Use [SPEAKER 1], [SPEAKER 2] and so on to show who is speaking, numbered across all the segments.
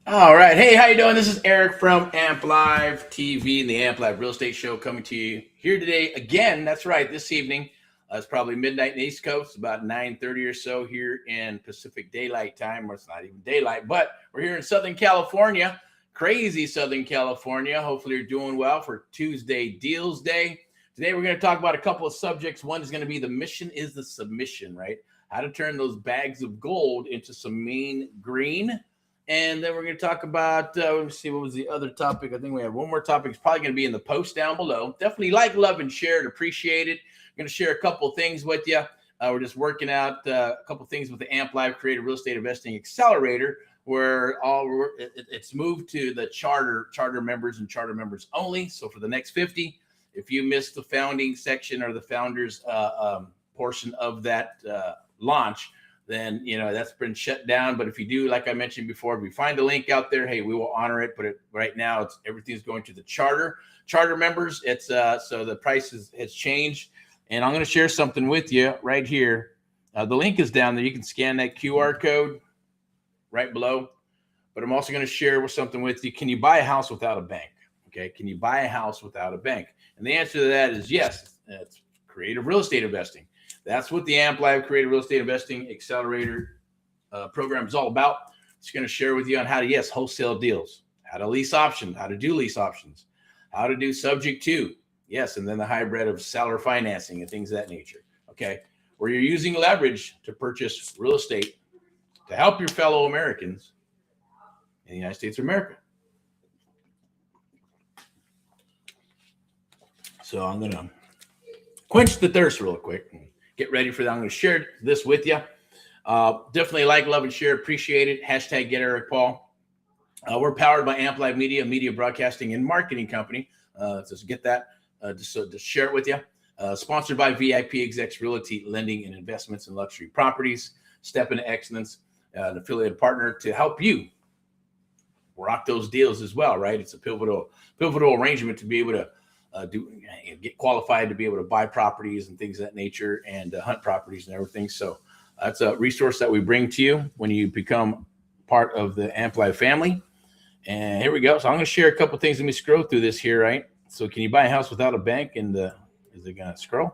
[SPEAKER 1] All right. Hey, how you doing? This is Eric from Amp Live TV and the Amp Live Real Estate Show coming to you here today again. That's right. This evening, it's probably midnight in the East Coast, about 9:30 or so here in Pacific Daylight Time. Or it's not even daylight, but we're here in Southern California, crazy Southern California. Hopefully, you're doing well for Tuesday Deals Day. Today, we're going to talk about a couple of subjects. One is going to be the mission is the submission, right? How to turn those bags of gold into some mean green. And then we're going to talk about, let me see, what was the other topic? I think we have one more topic. It's probably going to be in the post down below. Definitely like, love, and share it. Appreciate it. I'm going to share a couple of things with you. We're just working out a couple of things with the Amp Live Creative Real Estate Investing Accelerator, where it's moved to the charter members and charter members only. So for the next 50, if you missed the founding section or the founders portion of that launch, then that's been shut down. But if you do, like I mentioned before, if we find the link out there, hey, we will honor it. But right now, everything's going to the charter members. It's so the price has changed, and I'm going to share something with you right here. The link is down there. You can scan that QR code right below. But I'm also going to share something with you. Can you buy a house without a bank? Okay, can you buy a house without a bank? And the answer to that is yes. It's creative real estate investing. That's what the Amp Live Creative Real Estate Investing Accelerator program is all about. It's going to share with you on how to, wholesale deals, how to lease options, how to do lease options, how to do subject to, and then the hybrid of seller financing and things of that nature, okay, where you're using leverage to purchase real estate to help your fellow Americans in the United States of America. So I'm going to quench the thirst real quick. Get ready for that. I'm going to share this with you. Definitely like, love, and share. Appreciate it. Hashtag Get Eric Paul. We're powered by Amp Live Media, media broadcasting and marketing company. Just get that, just to share it with you. Sponsored by VIP Execs Realty, lending and investments in luxury properties. Step into excellence, an affiliated partner to help you rock those deals as well, right? It's a pivotal arrangement to be able to get qualified to be able to buy properties and things of that nature, and hunt properties and everything. So that's a resource that we bring to you when you become part of the Amp Live family. And here we go. So I'm going to share a couple things. Let me scroll through this here, right? So can you buy a house without a bank? And is it going to scroll?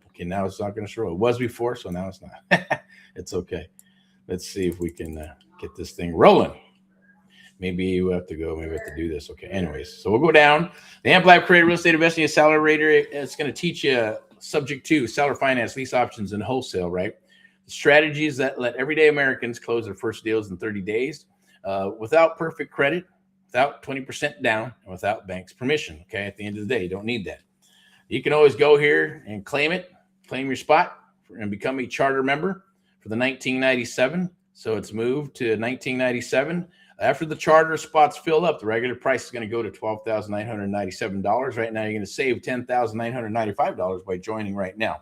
[SPEAKER 1] Okay, now it's not going to scroll. It was before, so now it's not. It's okay. Let's see if we can get this thing rolling. Maybe you have to go. Maybe we have to do this. Okay. Anyways, so we'll go down. The Amp Live Creative Real Estate Investing Accelerator. It's going to teach you subject to seller finance, lease options, and wholesale, right? The strategies that let everyday Americans close their first deals in 30 days without perfect credit, without 20% down, and without bank's permission. Okay. At the end of the day, you don't need that. You can always go here and claim your spot, and become a charter member for the 1997. So it's moved to 1997. After the charter spots fill up, the regular price is going to go to $12,997. Right now, you're going to save $10,995 by joining right now.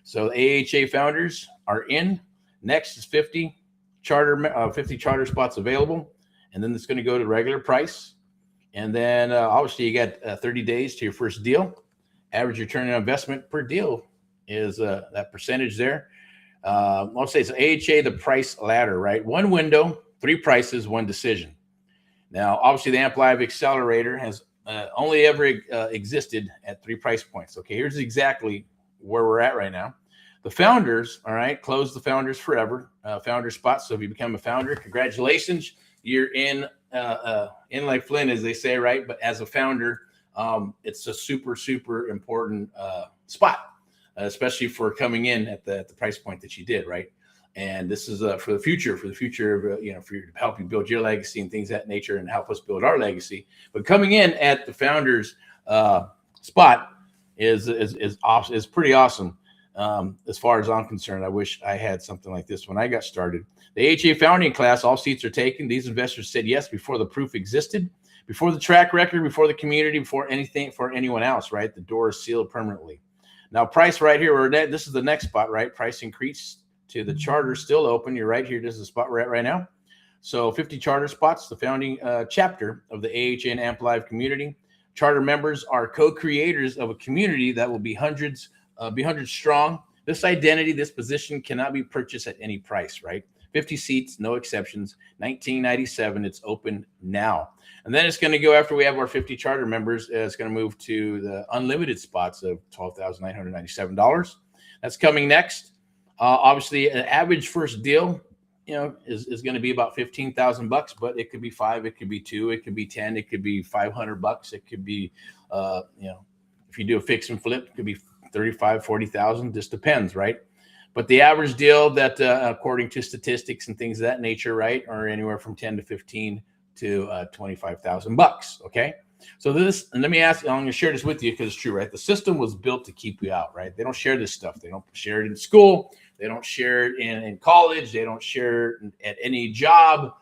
[SPEAKER 1] So the AHA founders are in. Next is 50 charter spots available, and then it's going to go to regular price. And then obviously you got 30 days to your first deal. Average return on investment per deal is that percentage there. I'll say it's AHA, the price ladder, right? One window, 3 prices, 1 decision. Now, obviously, the Amp Live Accelerator has only ever existed at 3 price points. Okay, here's exactly where we're at right now. The founders, all right, close the founders forever, founder spots. So if you become a founder, congratulations, you're in like Flynn, as they say, right? But as a founder, it's a super, super important spot, especially for coming in at the price point that you did, right? And this is for the future, for to help you build your legacy and things of that nature, and help us build our legacy. But coming in at the founders spot is pretty awesome. As far as I'm concerned, I wish I had something like this when I got started. The AHA founding class, all seats are taken. These investors said yes before the proof existed, before the track record, before the community, before anything for anyone else, right? The door is sealed permanently. Now, price right here, this is the next spot, right? Price increase to the charter still open. You're right here. This is the spot we're at right now. So 50 charter spots, the founding chapter of the AHA and Amp Live community. Charter members are co-creators of a community that will be hundreds strong. This identity, this position cannot be purchased at any price, right? 50 seats, no exceptions, $19.97. It's open now. And then it's going to go, after we have our 50 charter members, it's going to move to the unlimited spots of $12,997. That's coming next. Obviously, an average first deal, is going to be about $15,000, but it could be 5, it could be 2, it could be 10, it could be $500. It could be, if you do a fix and flip, it could be 35, 40,000. Just depends, right? But the average deal that, according to statistics and things of that nature, right, are anywhere from 10 to 15 to $25,000. Okay. So this, and let me ask you, I'm going to share this with you because it's true, right? The system was built to keep you out, right? They don't share this stuff. They don't share it in school. They don't share it in college. They don't share it at any job.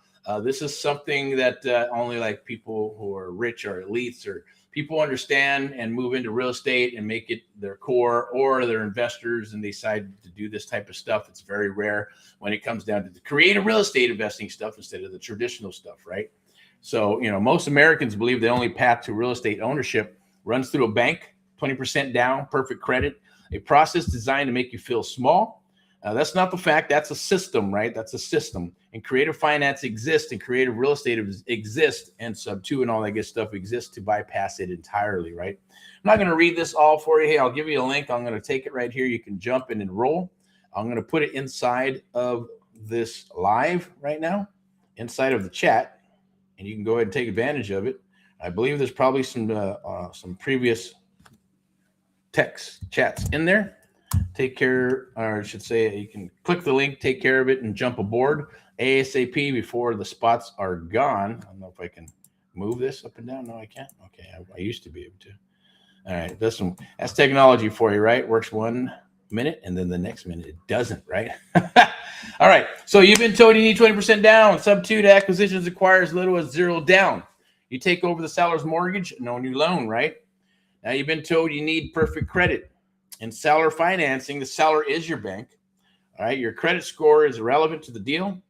[SPEAKER 1] This is something that only like people who are rich or elites or people understand and move into real estate and make it their core, or they're investors and they decide to do this type of stuff. It's very rare when it comes down to the creative real estate investing stuff instead of the traditional stuff, right? So, most Americans believe the only path to real estate ownership runs through a bank, 20% down, perfect credit, a process designed to make you feel small. That's not the fact. That's a system, right? That's a system. And creative finance exists, and creative real estate exists, and Sub2 and all that good stuff exists to bypass it entirely, right? I'm not going to read this all for you. Hey, I'll give you a link. I'm going to take it right here. You can jump in and enroll. I'm going to put it inside of this live right now, inside of the chat, and you can go ahead and take advantage of it. I believe there's probably some previous text chats in there. Take care, or I should say, you can click the link, take care of it, and jump aboard ASAP before the spots are gone. I don't know if I can move this up and down. No, I can't. Okay, I used to be able to. All right, that's technology for you, right? Works 1 minute, and then the next minute it doesn't, right? All right, so you've been told you need 20% down. Sub2 to acquisitions requires as little as 0 down. You take over the seller's mortgage, no new loan, right? Now you've been told you need perfect credit. In seller financing, the seller is your bank. All right, your credit score is irrelevant to the deal.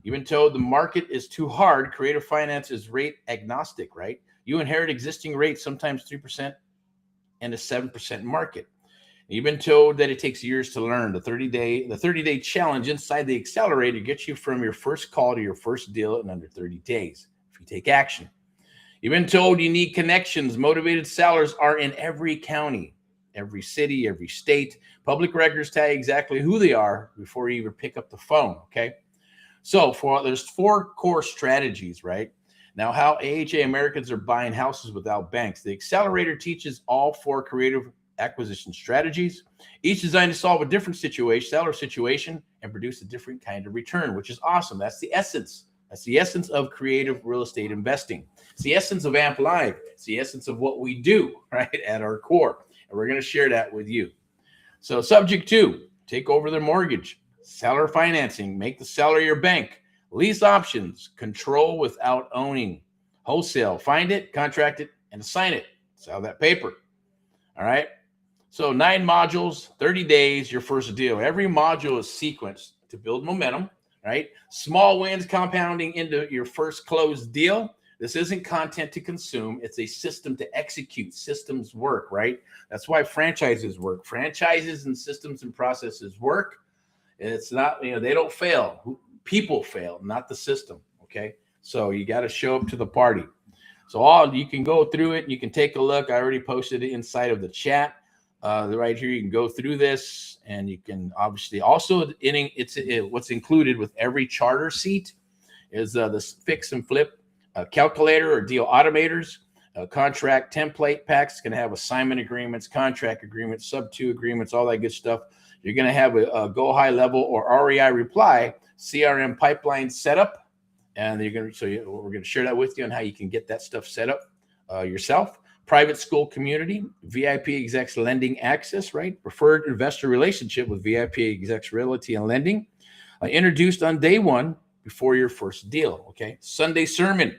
[SPEAKER 1] You've been told the market is too hard. Creative finance is rate agnostic, right? You inherit existing rates, sometimes 3% and a 7% market. You've been told that it takes years to learn. The 30-day challenge inside the Accelerator gets you from your first call to your first deal in under 30 days if you take action. You've been told you need connections. Motivated sellers are in every county, every city, every state. Public records tell you exactly who they are before you even pick up the phone, okay? So there's 4 core strategies, right? Now, how AHA Americans are buying houses without banks. The Accelerator teaches all 4 creative acquisition strategies, each designed to solve a different seller situation, and produce a different kind of return, which is awesome. That's the essence. That's the essence of creative real estate investing. It's the essence of AMP Live. It's the essence of what we do, right, at our core. And we're going to share that with you. So subject 2, take over their mortgage. Seller financing, make the seller your bank. Lease options, control without owning. Wholesale, find it, contract it, and assign it. Sell that paper. All right. So 9 modules, 30 days, your first deal. Every module is sequenced to build momentum, right? Small wins compounding into your first closed deal. This isn't content to consume. It's a system to execute. Systems work, right? That's why franchises work. Franchises and systems and processes work. It's not, they don't fail. People fail, not the system, okay? So you got to show up to the party. So you can go through it. You can take a look. I already posted it inside of the chat. Right here, you can go through this, and you can obviously also what's included with every charter seat is this fix and flip calculator or deal automators, contract template packs. It's going to have assignment agreements, contract agreements, Sub2 agreements, all that good stuff. You're going to have a go high level or REI reply CRM pipeline setup, and we're going to share that with you on how you can get that stuff set up yourself. Private school community, VIP execs lending access, right? Preferred investor relationship with VIP execs realty and lending. Introduced on day 1 before your first deal, okay? Sunday sermon.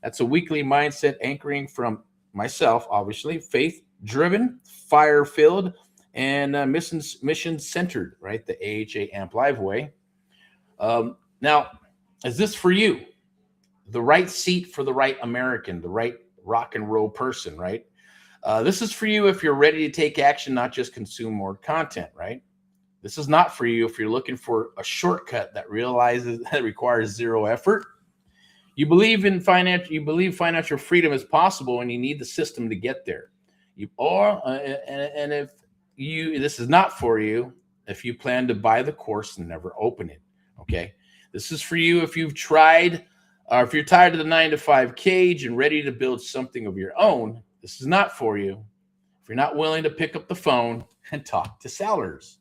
[SPEAKER 1] That's a weekly mindset anchoring from myself, obviously. Faith-driven, fire-filled, and mission-centered, right? The AHA AMP Live way. Now, is this for you? The right seat for the right American, the right rock and roll person, right? This is for you if you're ready to take action, not just consume more content, right? This is not for you if you're looking for a shortcut that requires zero effort. You believe financial freedom is possible, and you need the system to get there. And if this is not for you if you plan to buy the course and never open it. Okay, this is for you if you've tried, or if you're tired of the 9-to-5 cage and ready to build something of your own. This is not for you if you're not willing to pick up the phone and talk to sellers.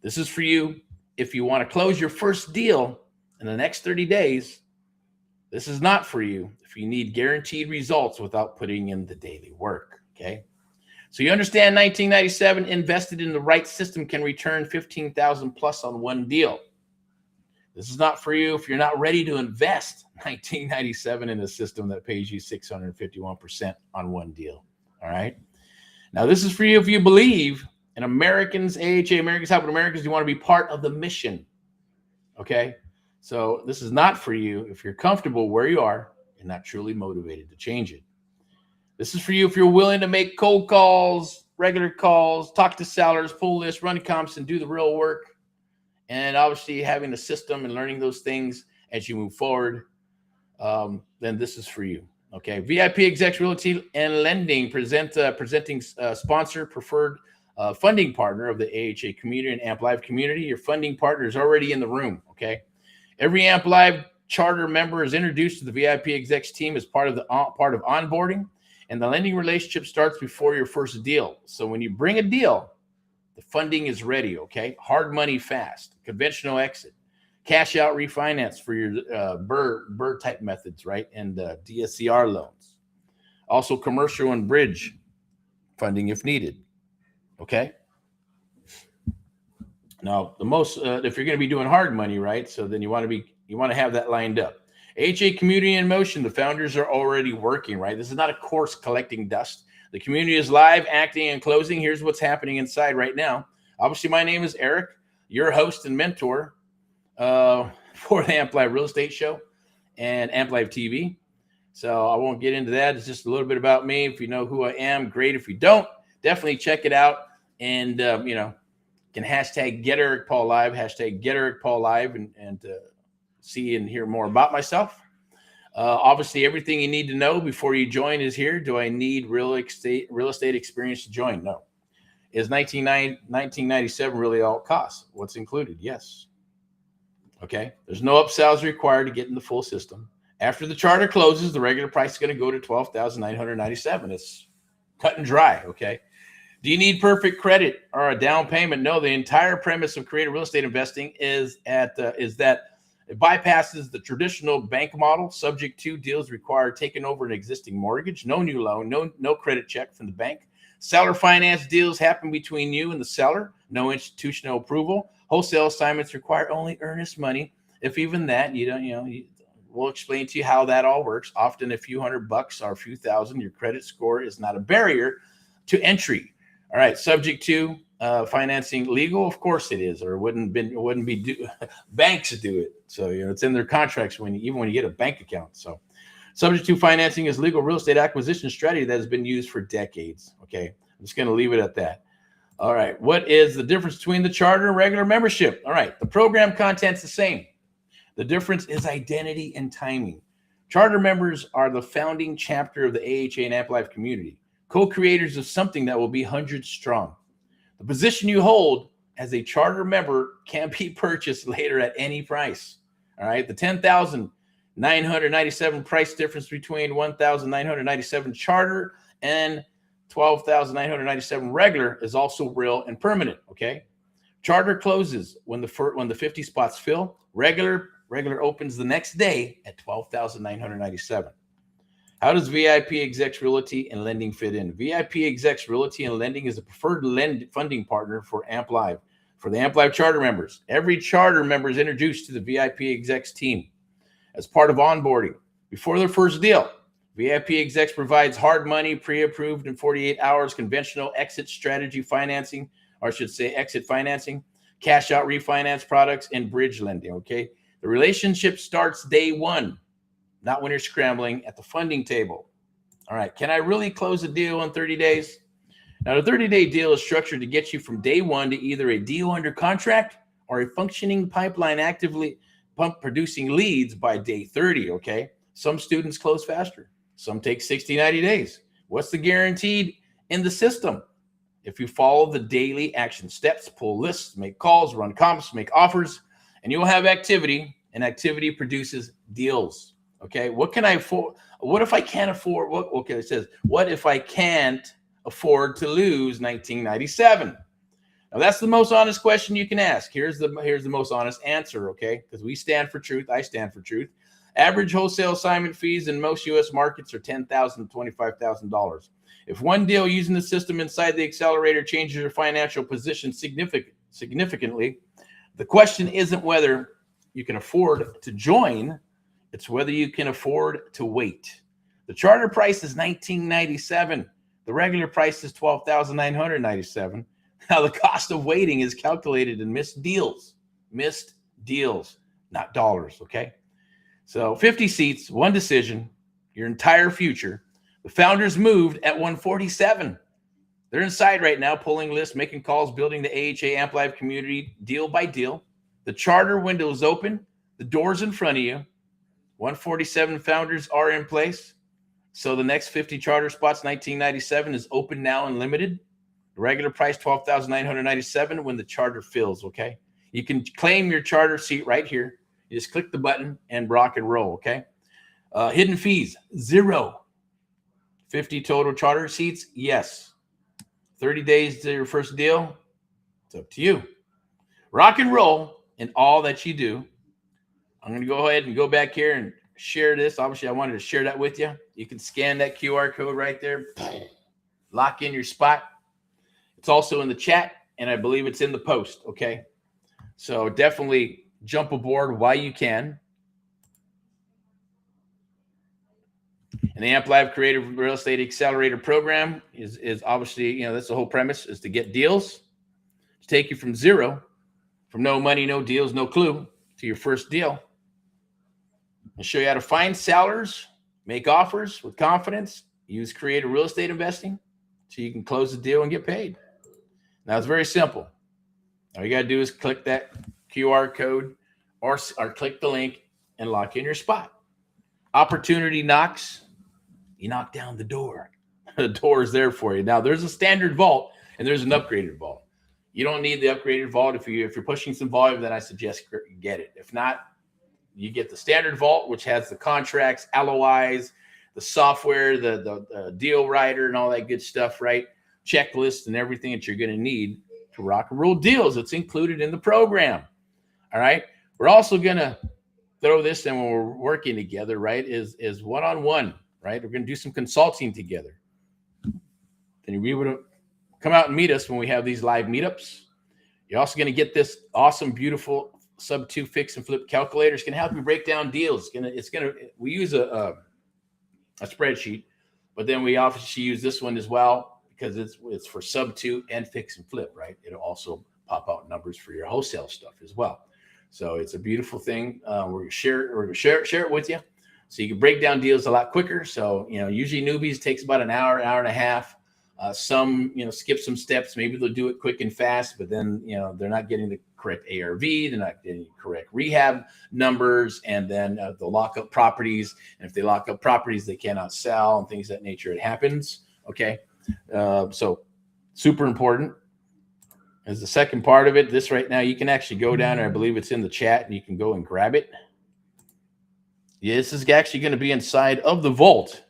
[SPEAKER 1] This is for you if you want to close your first deal in the next 30 days. This is not for you if you need guaranteed results without putting in the daily work. Okay. So you understand 1997 invested in the right system can return 15,000 plus on one deal. This is not for you if you're not ready to invest 1997 in a system that pays you 651% on one deal. All right. Now, this is for you if you believe in Americans, AHA, Americans Helping Americans, you want to be part of the mission. Okay. So this is not for you if you're comfortable where you are and not truly motivated to change it. This is for you if you're willing to make cold calls, regular calls, talk to sellers, pull lists, run comps, and do the real work. And obviously having a system and learning those things as you move forward, then this is for you. Okay. VIP Execs Realty and Lending presenting sponsor, preferred funding partner of the AHA community and Amp Live community. Your funding partner is already in the room. Okay. Every Amp Live charter member is introduced to the VIP Execs team as part of onboarding, and the lending relationship starts before your first deal. So when you bring a deal, the funding is ready. Okay. Hard money fast, conventional exit, cash out refinance for your BRRRR type methods, right? And DSCR loans. Also commercial and bridge funding if needed. Okay. Now, the most if you're going to be doing hard money, right? So then you want to have that lined up. AHA Community in Motion. The founders are already working, right? This is not a course collecting dust. The community is live, acting, and closing. Here's what's happening inside right now. Obviously, my name is Eric, your host and mentor for the Amp Live Real Estate Show and Amp Live TV. So I won't get into that. It's just a little bit about me. If you know who I am, great. If you don't, definitely check it out. And can hashtag Get Eric Paul Live, hashtag Get Eric Paul Live, and see and hear more about myself. Obviously, everything you need to know before you join is here. Do I need real estate experience to join? No. Is 1997 really all it costs? What's included? Yes. Okay. There's no upsells required to get in the full system. After the charter closes, the regular price is going to go to $12,997. It's cut and dry. Okay. Do you need perfect credit or a down payment? No. The entire premise of creative real estate investing is that it bypasses the traditional bank model. Subject to deals require taking over an existing mortgage, no new loan, no credit check from the bank. Seller finance deals happen between you and the seller, no institutional approval. Wholesale assignments require only earnest money. If even that, we'll explain to you how that all works. Often a few $100 or a few thousand, your credit score is not a barrier to entry. All right, subject to financing legal, of course it is, or it wouldn't be banks do it. So it's in their contracts even when you get a bank account. So subject to financing is legal real estate acquisition strategy that has been used for decades. Okay, I'm just going to leave it at that. All right, what is the difference between the charter and regular membership? All right, the program content's the same. The difference is identity and timing. Charter members are the founding chapter of the AHA and Amp Live community, co-creators of something that will be hundreds strong. The position you hold as a charter member can be purchased later at any price. All right. The $10,997 price difference between $1,997 charter and $12,997 regular is also real and permanent. Okay. Charter closes when the 50 spots fill. Regular opens the next day at $12,997. How does VIP Execs Realty and Lending fit in? VIP Execs Realty and Lending is a preferred funding partner for Amp Live, for the Amp Live charter members. Every charter member is introduced to the VIP Execs team as part of onboarding. Before their first deal, VIP Execs provides hard money, pre-approved in 48 hours, conventional exit strategy financing, or I should say exit financing, cash out refinance products, and bridge lending, okay? The relationship starts day one, not when you're scrambling at the funding table. All right. Can I really close a deal in 30 days? Now, the 30-day deal is structured to get you from day one to either a deal under contract or a functioning pipeline actively producing leads by day 30, okay? Some students close faster. Some take 60, 90 days. What's the guaranteed in the system? If you follow the daily action steps, pull lists, make calls, run comps, make offers, and you'll have activity, and activity produces deals, okay? What can I afford? What if I can't afford? What? Okay, it says, what if I can't afford to lose 1997? Now, that's the most honest question you can ask. Here's the most honest answer, okay? Because we stand for truth. I stand for truth. Average wholesale assignment fees in most U.S. markets are $10,000 to $25,000. If one deal using the system inside the accelerator changes your financial position significantly, the question isn't whether you can afford to join, it's whether you can afford to wait. The charter price is $19.97. The regular price is $12,997. Now, the cost of waiting is calculated in missed deals, not dollars, okay? So 50 seats, one decision, your entire future. The founders moved at 147. They're inside right now, pulling lists, making calls, building the AHA Amp Live community deal by deal. The charter window is open. The door's in front of you. 147 founders are in place. So the next 50 charter spots, 1997, is open now and limited. The regular price, $12,997 when the charter fills, okay? You can claim your charter seat right here. You just click the button and rock and roll, okay? Hidden fees, 0. 50 total charter seats, yes. 30 days to your first deal, it's up to you. Rock and roll in all that you do. I'm going to go ahead and go back here and share this. Obviously, I wanted to share that with you. You can scan that QR code right there. Lock in your spot. It's also in the chat, and I believe it's in the post, okay? So definitely jump aboard while you can. And the Amp Live Creative Real Estate Accelerator program is obviously, that's the whole premise, is to get deals, to take you from zero, from no money, no deals, no clue, to your first deal, and show you how to find sellers, make offers with confidence, use creative real estate investing so you can close the deal and get paid. Now, it's very simple. All you got to do is click that QR code or click the link and lock in your spot. Opportunity knocks. You knock down the door. The door is there for you. Now, there's a standard vault and there's an upgraded vault. You don't need the upgraded vault. If you're pushing some volume, then I suggest get it. If not, you get the standard vault, which has the contracts, LOIs, the software, the deal writer, and all that good stuff, right? Checklist and everything that you're going to need to rock and roll deals. It's included in the program. All right. We're also going to throw this in when we're working together, right? Is one-on-one, right? We're going to do some consulting together. Then you'll be able to come out and meet us when we have these live meetups. You're also going to get this awesome, beautiful sub-2 fix and flip calculator. It's going to help you break down deals. We use a spreadsheet, but then we obviously use this one as well because it's for sub-2 and fix and flip, right? It'll also pop out numbers for your wholesale stuff as well. So it's a beautiful thing. We're going to share it with you so you can break down deals a lot quicker. So, usually newbies takes about an hour and a half. Some, skip some steps. Maybe they'll do it quick and fast, but then, they're not getting the correct ARV. They're not getting the correct rehab numbers. And then they'll lock up properties. And if they lock up properties, they cannot sell and things of that nature. It happens. Okay. So super important. As the second part of it, this right now, you can actually go down there. I believe it's in the chat and you can go and grab it. Yeah, this is actually going to be inside of the vault.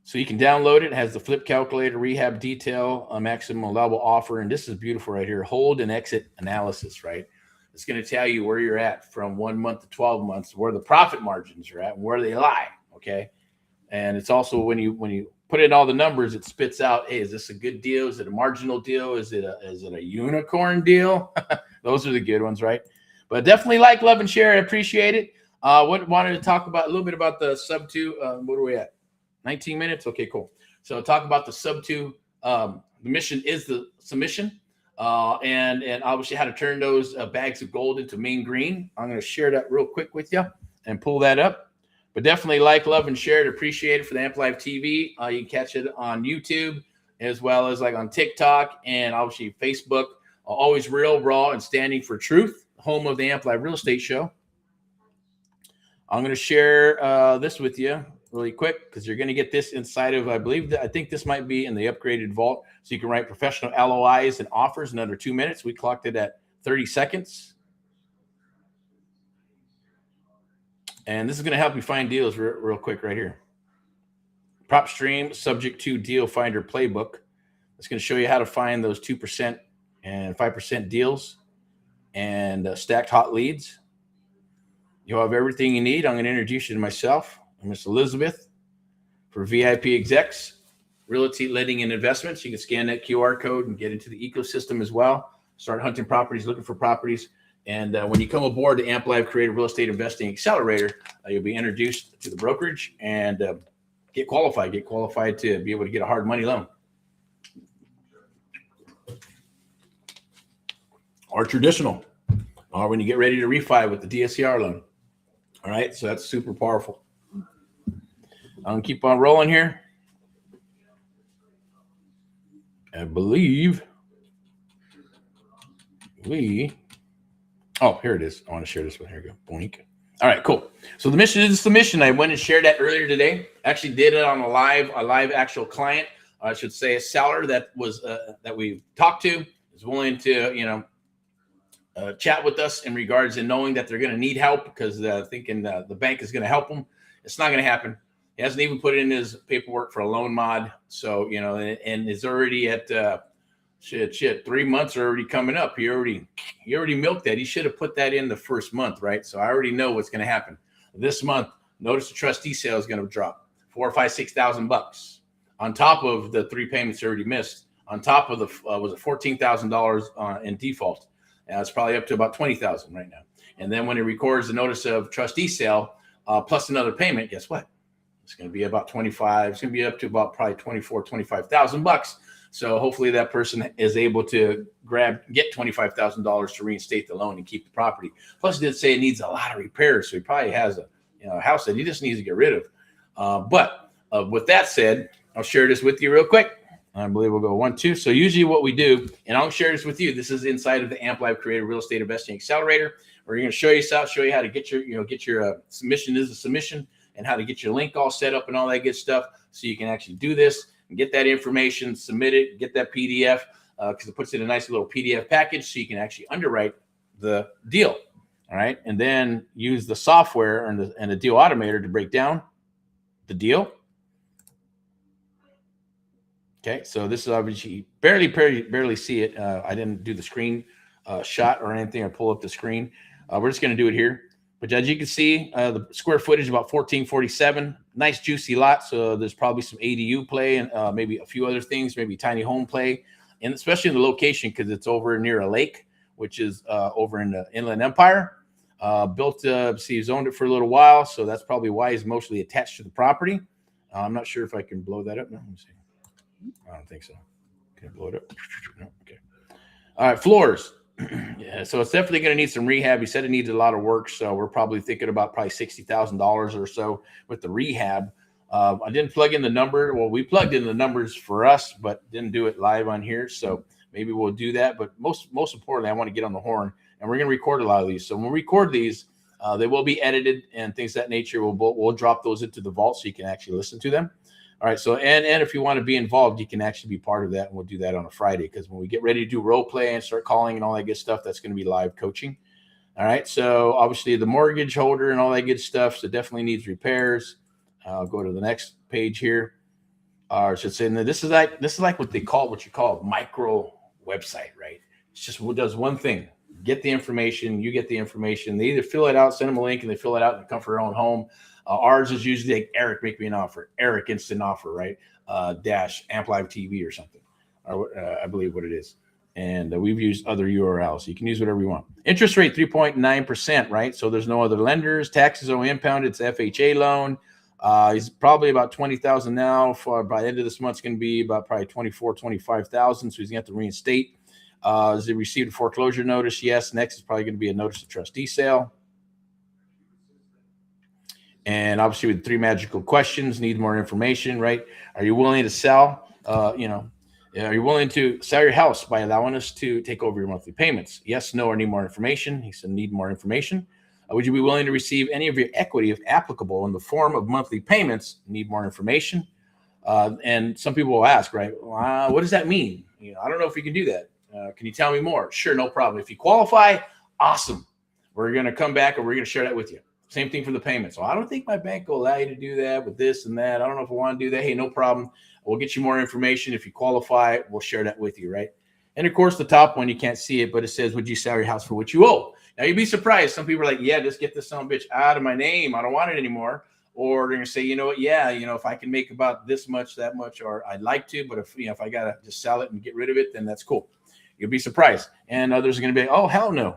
[SPEAKER 1] So you can download it. It has the flip calculator, rehab detail, a maximum allowable offer. And this is beautiful right here. Hold and exit analysis, right? It's going to tell you where you're at from 1 month to 12 months, where the profit margins are at and where they lie. Okay. And it's also when you put in all the numbers, it spits out, hey, is this a good deal? Is it a marginal deal? Is it a unicorn deal? Those are the good ones, right? But definitely like, love, and share. I appreciate it. Wanted to talk about a little bit about the sub-2. What are we at? 19 minutes? Okay, cool. So talk about the sub-2. The mission is the submission. And obviously how to turn those bags of gold into main green. I'm going to share that real quick with you and pull that up. But definitely like, love, and share it. Appreciate it for the Amp Live TV. You can catch it on YouTube as well as like on TikTok and obviously Facebook. Always real, raw, and standing for truth. Home of the Amplified Real Estate Show. I'm going to share this with you really quick because you're going to get this inside of, I think this might be in the upgraded vault. So you can write professional LOIs and offers in under 2 minutes. We clocked it at 30 seconds. And this is going to help you find deals real quick right here. Prop stream subject to deal finder playbook. It's going to show you how to find those 2% and 5% deals and stacked hot leads. You'll have everything you need. I'm going to introduce you to myself. I'm Miss Elizabeth for VIP Execs, Realty, Lending, and Investments. You can scan that QR code and get into the ecosystem as well. Start hunting properties, looking for properties. And when you come aboard the Amplified Creative Real Estate Investing Accelerator, you'll be introduced to the brokerage and get qualified to be able to get a hard money loan. Or traditional, or when you get ready to refi with the DSCR loan. All right, so that's super powerful. I'm gonna keep on rolling here. I believe here it is. I want to share this one. Here we go. Boink. All right, cool. So the mission is the mission. I went and shared that earlier today. Actually did it on a live actual client. I should say a seller that was that we talked to is willing to, chat with us in regards to knowing that they're going to need help because thinking the bank is going to help them. It's not going to happen. He hasn't even put in his paperwork for a loan mod. So, and it's already at 3 months are already coming up. He already milked that. He should have put that in the first month, right? So I already know what's going to happen. This month, notice the trustee sale is going to drop $4,000, $5,000, $6,000 on top of the 3 payments already missed. On top of the was it $14,000 in default. It's probably up to about $20,000 right now. And then when it records the notice of trustee sale plus another payment, guess what? It's going to be about 25. It's going to be up to about probably $25,000. So hopefully that person is able to get $25,000 to reinstate the loan and keep the property. Plus, it did say it needs a lot of repairs, so he probably has a house that he just needs to get rid of. But with that said, I'll share this with you real quick. I believe we'll go 1, 2. So usually what we do, and I'll share this with you. This is inside of the Amplified Creative Real Estate Investing Accelerator. We're going to show you how to get your submission is a submission and how to get your link all set up and all that good stuff, so you can actually do this and get that information, submit it, get that PDF because it puts it in a nice little PDF package, so you can actually underwrite the deal. All right, and then use the software and the deal automator to break down the deal. Okay, so this is obviously barely see it. I didn't do the screen shot or anything. I pull up the screen. We're just going to do it here. But as you can see, the square footage is about 1447. Nice juicy lot. So there's probably some ADU play and maybe a few other things, maybe tiny home play, and especially in the location because it's over near a lake, which is over in the Inland Empire. He's owned it for a little while, so that's probably why he's mostly attached to the property. I'm not sure if I can blow that up now. Let me see. I don't think so. Can I blow it up? No. Okay. All right, floors. Yeah, so it's definitely going to need some rehab. He said it needs a lot of work, so we're probably thinking about $60,000 or so with the rehab. I didn't plug in the number. Well, we plugged in the numbers for us, but didn't do it live on here. So maybe we'll do that. But most importantly, I want to get on the horn, and we're going to record a lot of these. So when we record these, they will be edited and things of that nature. We'll drop those into the vault so you can actually listen to them. All right. So, and if you want to be involved, you can actually be part of that. And we'll do that on a Friday because when we get ready to do role play and start calling and all that good stuff, that's going to be live coaching. All right. So obviously the mortgage holder and all that good stuff. So definitely needs repairs. I'll go to the next page here. I should say, this is like what you call a micro website, right? It's just what does one thing. Get the information. You get the information. They either fill it out, send them a link, and they fill it out in the comfort of their own home. Ours is usually like Eric, make me an offer. Eric, instant offer, right? Dash Amplified TV or something, or I believe what it is. And we've used other URLs. So you can use whatever you want. Interest rate 3.9%, right? So there's no other lenders. Taxes only impounded. It's FHA loan. He's probably about 20,000 now. By the end of this month, it's going to be about probably 25,000. So he's going to have to reinstate. Has he received a foreclosure notice? Yes. Next is probably going to be a notice of trustee sale. And obviously with 3 magical questions, need more information, right? Are you willing to sell? Are you willing to sell your house by allowing us to take over your monthly payments? Yes, no, or need more information? He said, need more information. Would you be willing to receive any of your equity, if applicable, in the form of monthly payments? Need more information? And some people will ask, right? What does that mean? I don't know if you can do that. Can you tell me more? Sure, no problem. If you qualify, awesome. We're going to come back and we're going to share that with you. Same thing for the payments. So I don't think my bank will allow you to do that with this and that. I don't know if I want to do that. Hey, no problem. We'll get you more information. If you qualify, we'll share that with you, right? And of course, the top one, you can't see it, but it says, would you sell your house for what you owe? Now, you'd be surprised. Some people are like, yeah, just get this son of a bitch out of my name. I don't want it anymore. Or they're going to say, you know what? Yeah, if I can make about this much, that much, or I'd like to, but if I got to just sell it and get rid of it, then that's cool. You'll be surprised. And others are going to be, oh, hell no.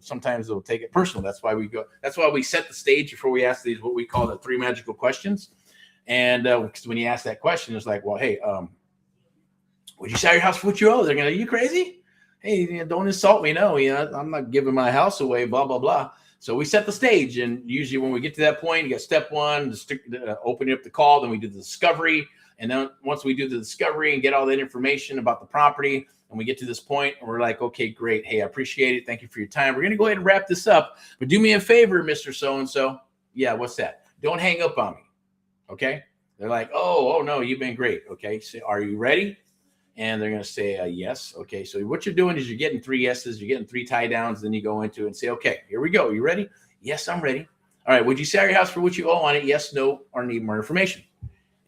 [SPEAKER 1] Sometimes they'll take it personal. That's why we set the stage before we ask these, what we call the 3 magical questions. And because when you ask that question, it's like, well, hey, would you sell your house for what you owe? They're going to, are you crazy? Hey, don't insult me. No, I'm not giving my house away, blah, blah, blah. So we set the stage. And usually when we get to that point, you got step one, opening up the call. Then we do the discovery. And then once we do the discovery and get all that information about the property, and we get to this point, and we're like, okay, great. Hey, I appreciate it. Thank you for your time. We're going to go ahead and wrap this up. But do me a favor, Mr. So-and-so. Yeah, what's that? Don't hang up on me. Okay? They're like, oh, no, you've been great. Okay, so are you ready? And they're going to say, yes. Okay, so what you're doing is you're getting 3 yeses, you're getting 3 tie downs, then you go into it and say, okay, here we go. You ready? Yes, I'm ready. All right, would you sell your house for what you owe on it? Yes, no, or need more information.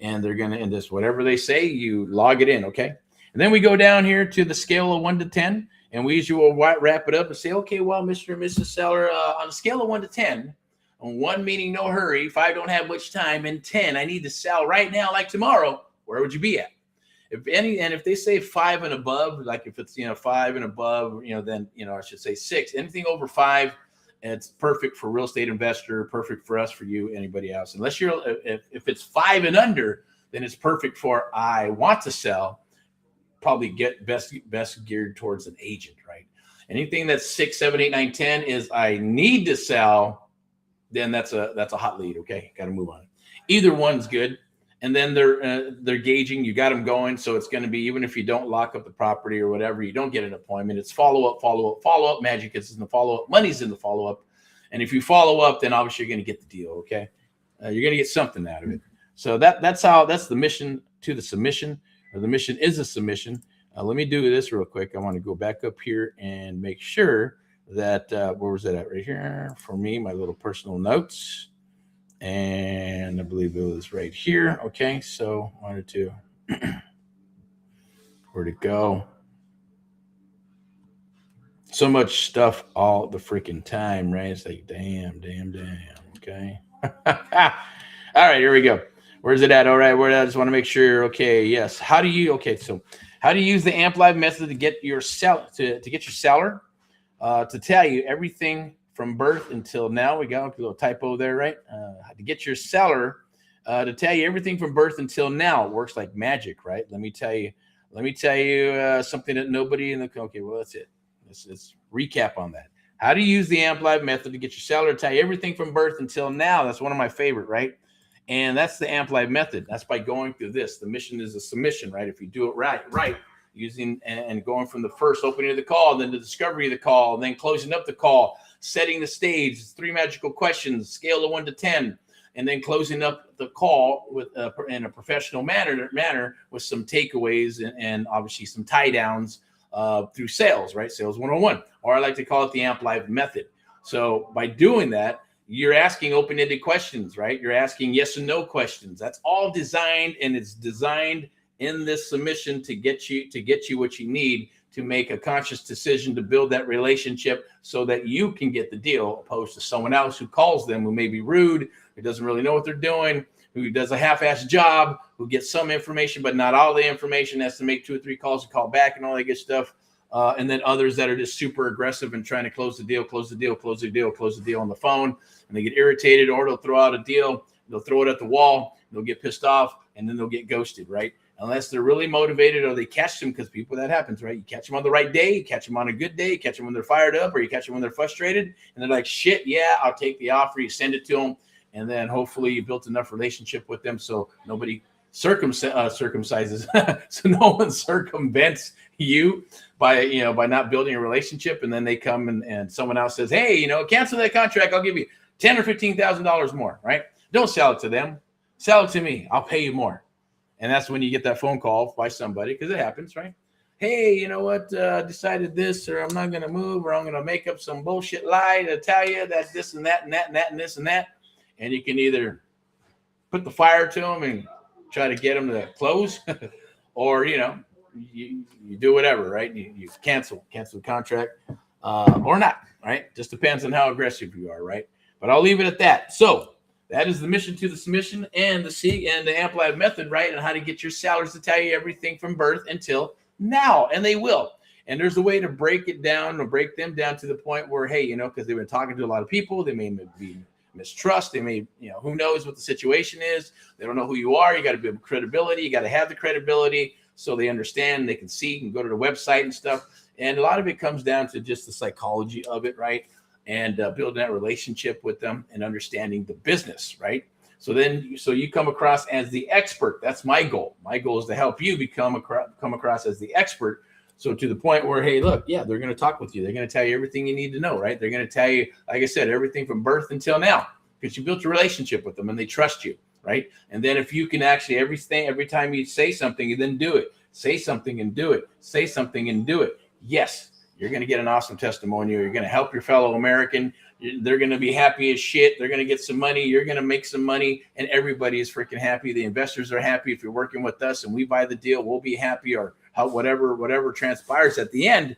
[SPEAKER 1] And they're going to, and this, whatever they say, you log it in, okay? And then we go down here to the scale of 1 to 10, and we usually will wrap it up and say, okay, well, Mr. and Mrs. Seller, on a scale of 1 to 10, on 1 meaning no hurry, 5 don't have much time, and 10 I need to sell right now, like tomorrow, where would you be at? If they say 5 and above, like if it's 5 and above, then I should say 6. Anything over 5, it's perfect for real estate investor, perfect for us, for you, anybody else. Unless if it's 5 and under, then it's perfect for I want to sell. Probably get best geared towards an agent, right? Anything that's 6, 7, 8, 9, 10 is I need to sell. Then that's a hot lead. Okay, got to move on. Either one's good. And then they're gauging. You got them going, so it's going to be, even if you don't lock up the property or whatever, you don't get an appointment. It's follow up. Magic is in the follow up. Money's in the follow up. And if you follow up, then obviously you're going to get the deal. Okay, you're going to get something out of it. So that's the mission to the submission. Or the mission is a submission. Let me do this real quick. I want to go back up here and make sure that where was that at? Right here for me, my little personal notes. And I believe it was right here. Okay, so wanted to where'd it go? So much stuff all the freaking time, right? It's like damn. Okay. All right, here we go. Where's it at? All right, I just want to make sure. Okay, yes. So how do you use the Amp Live method to get your seller to tell you everything from birth until now? We got a little typo there, right? To get your seller to tell you everything from birth until now. It works like magic, right? Let me tell you something that nobody in the well, that's it. Let's recap on that. How to use the Amp Live method to get your seller to tell you everything from birth until now. That's one of my favorite, right? And that's the Amp Live method. That's by going through this. The mission is a submission, right? If you do it right, using and going from the first opening of the call, then the discovery of the call, then closing up the call, setting the stage, 3 magical questions, scale of 1 to 10, and then closing up the call with in a professional manner with some takeaways and obviously some tie downs through sales, right? Sales 101, or I like to call it the Amp Live method. So by doing that, you're asking open-ended questions, right? You're asking yes and no questions. That's all designed, and it's designed in this submission to get you what you need to make a conscious decision to build that relationship so that you can get the deal, opposed to someone else who calls them, who may be rude, who doesn't really know what they're doing, who does a half-assed job, who gets some information, but not all the information, has to make 2 or 3 calls and call back and all that good stuff. And then others that are just super aggressive and trying to close the deal on the phone, and they get irritated, or they'll throw out a deal, they'll throw it at the wall, they'll get pissed off, and then they'll get ghosted, right? Unless they're really motivated, or they catch them, because people, that happens, right? You catch them on the right day, you catch them on a good day, you catch them when they're fired up, or you catch them when they're frustrated, and they're like, shit, yeah, I'll take the offer. You send it to them, and then hopefully you built enough relationship with them so nobody circumcises. So no one circumvents you by not building a relationship, and then they come and someone else says, hey, cancel that contract, I'll give you $10,000 or $15,000 more, right? Don't sell it to them, sell it to me, I'll pay you more. And that's when you get that phone call by somebody, because it happens, right? Hey, you know what, decided this, or I'm not going to move, or I'm going to make up some bullshit lie to tell you that this and that and that and that and this and that. And you can either put the fire to them and try to get them to close, or, you do whatever, right? You cancel the contract or not, right? Just depends on how aggressive you are, right? But I'll leave it at that. So that is the mission to the submission and the Amplified method, right? And how to get your sellers to tell you everything from birth until now, and they will. And there's a way to break them down to the point where, hey, because they've been talking to a lot of people, they may be mistrust, they may, who knows what the situation is, they don't know who you are. You got to build credibility, you got to have the credibility so they understand, they can see, can go to the website and stuff. And a lot of it comes down to just the psychology of it, right? And building that relationship with them and understanding the business, right? So you come across as the expert. That's my goal. My goal is to help you come across as the expert. So to the point where, hey, look, yeah, they're going to talk with you. They're going to tell you everything you need to know, right? They're going to tell you, like I said, everything from birth until now, because you built a relationship with them and they trust you, right? And then if you can actually, every time you say something, you then do it. Say something and do it. Say something and do it. Yes, you're going to get an awesome testimonial. You're going to help your fellow American. They're going to be happy as shit. They're going to get some money. You're going to make some money, and everybody is freaking happy. The investors are happy. If you're working with us and we buy the deal, we'll be happy, or whatever transpires at the end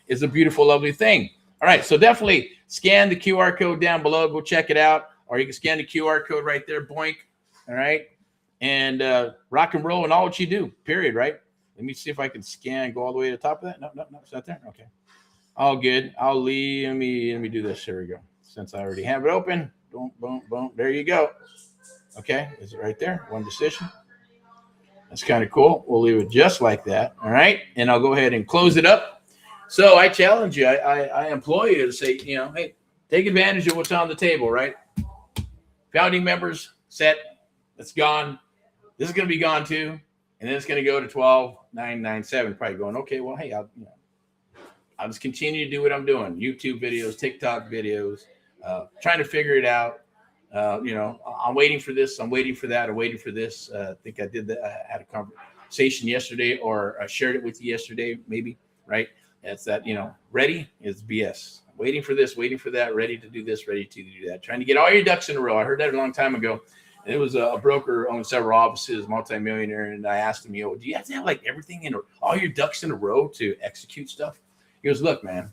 [SPEAKER 1] is a beautiful, lovely thing. All right. So definitely scan the QR code down below. Go check it out, or you can scan the QR code right there. Boink. All right. And rock and roll and all what you do, period. Right. Let me see if I can go all the way to the top of that. No, it's not there. Okay. All good. I'll leave. Let me do this. Here we go. Since I already have it open. Boom, boom, boom. There you go. Okay. Is it right there? One decision. That's kind of cool. We'll leave it just like that. All right. And I'll go ahead and close it up. So I challenge you. I employ you to say, hey, take advantage of what's on the table, right? Founding members set. It's gone. This is going to be gone too. And then it's going to go to 12,997. Probably going, okay, well, hey, I'll just continue to do what I'm doing. YouTube videos, TikTok videos, trying to figure it out. I'm waiting for this. I'm waiting for that. I'm waiting for this. I think I did that. I had a conversation yesterday, or I shared it with you yesterday, maybe, right? It's that, ready is BS. Waiting for this, waiting for that, ready to do this, ready to do that. Trying to get all your ducks in a row. I heard that a long time ago. And it was a broker owning several offices, multimillionaire. And I asked him, do you have to have like everything all your ducks in a row to execute stuff? He goes, look, man,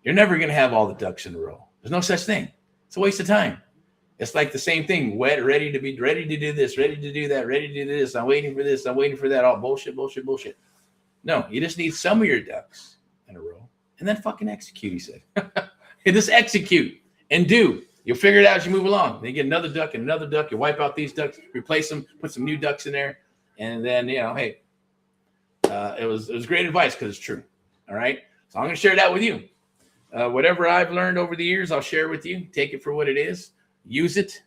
[SPEAKER 1] you're never going to have all the ducks in a row. There's no such thing. It's a waste of time. It's like the same thing. Ready to do this, ready to do that, ready to do this. I'm waiting for this. I'm waiting for that. All bullshit. No, you just need some of your ducks in a row and then fucking execute, he said. Just execute and do. You'll figure it out as you move along. Then you get another duck and another duck. You wipe out these ducks, replace them, put some new ducks in there. And then, hey, it was great advice because it's true. All right. So I'm going to share that with you. Whatever I've learned over the years, I'll share with you. Take it for what it is. Use it.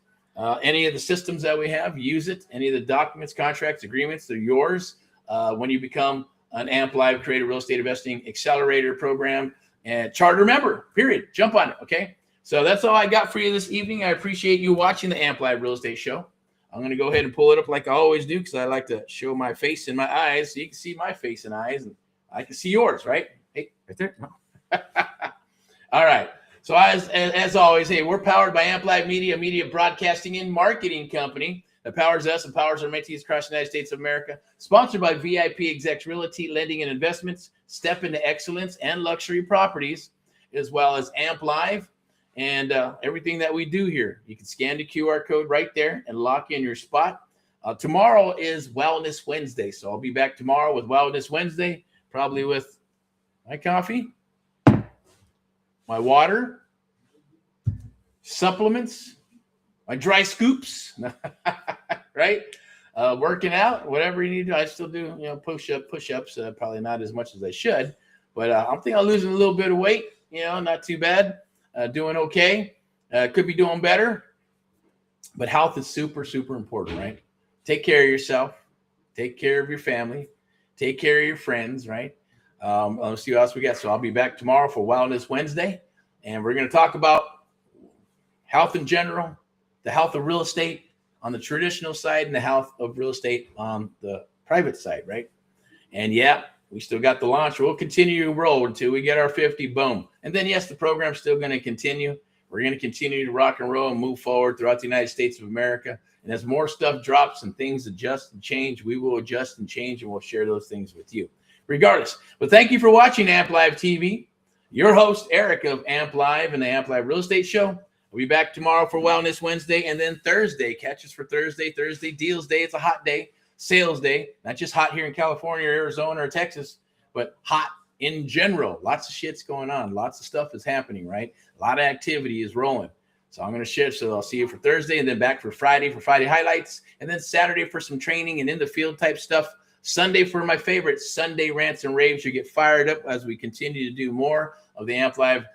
[SPEAKER 1] Any of the systems that we have, use it. Any of the documents, contracts, agreements, they're yours. When you become an AMP Live Creative Real Estate Investing Accelerator program and charter member, period. Jump on it. Okay. So that's all I got for you this evening. I appreciate you watching the AMP Live Real Estate Show. I'm going to go ahead and pull it up like I always do, because I like to show my face and my eyes so you can see my face and eyes, and I can see yours, right? Hey, right there. No. All right. So as always, hey, we're powered by AMP Live Media, media broadcasting and marketing company that powers us and powers our mentees across the United States of America. Sponsored by VIP Execs Realty, Lending and Investments, Step into Excellence and Luxury Properties, as well as AMP Live. And everything that we do here, you can scan the QR code right there and lock in your spot. Tomorrow is Wellness Wednesday, so I'll be back tomorrow with Wellness Wednesday, probably with my coffee, my water, supplements, my dry scoops, right? Working out, whatever you need to do. I still do, push-ups, probably not as much as I should, but I think I'm losing a little bit of weight, not too bad. Doing okay. Could be doing better, but health is super, super important, right? Take care of yourself. take care of your family, take care of your friends, right? Let's see what else we got. So I'll be back tomorrow for Wellness Wednesday, and we're going to talk about health in general, the health of real estate on the traditional side, and the health of real estate on the private side, right? And yeah, we still got the launch. We'll continue to roll until we get our 50, boom. And then, yes, the program's still going to continue. We're going to continue to rock and roll and move forward throughout the United States of America. And as more stuff drops and things adjust and change, we will adjust and change, and we'll share those things with you regardless. But thank you for watching Amp Live TV. Your host, Eric of Amp Live and the Amp Live Real Estate Show. We'll be back tomorrow for Wellness Wednesday, and then Thursday. Catch us for Thursday Deals Day. It's a hot day, sales day. Not just hot here in California or Arizona or Texas, but hot in general. Lots of shit's going on. Lots of stuff is happening, right? A lot of activity is rolling. So I'm going to shift. So I'll see you for Thursday, and then back for Friday highlights, and then Saturday for some training and in the field type stuff. Sunday for my favorite Sunday rants and raves. You get fired up as we continue to do more of the Amp Live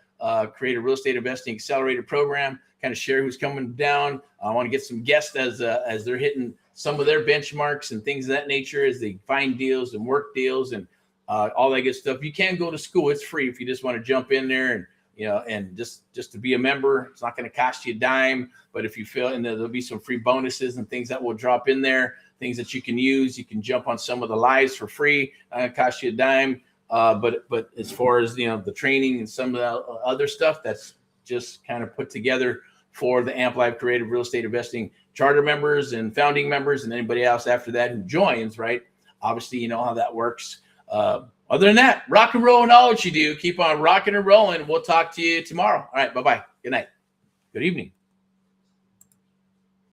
[SPEAKER 1] Creative Real Estate Investing Accelerator program. Kind of share who's coming down. I want to get some guests as they're hitting some of thetheir benchmarks and things of that nature as they find deals and work deals and all that good stuff. You can go to school. It's free if you just want to jump in there and, you know, and just to be a member. It's not going to cost you a dime, but if you feel, and there'll be some free bonuses and things that will drop in there, things that you can use. You can jump on some of the lives for free. Not going to cost you a dime. But as far as, you know, the training and some of the other stuff, that's just kind of put together for the Amp Live Creative Real Estate Investing charter members and founding members and anybody else after that who joins, right? Obviously, you know how that works. Other than that, rock and roll and all what you do. Keep on rocking and rolling. We'll talk to you tomorrow. All right. Bye-bye. Good night. Good evening.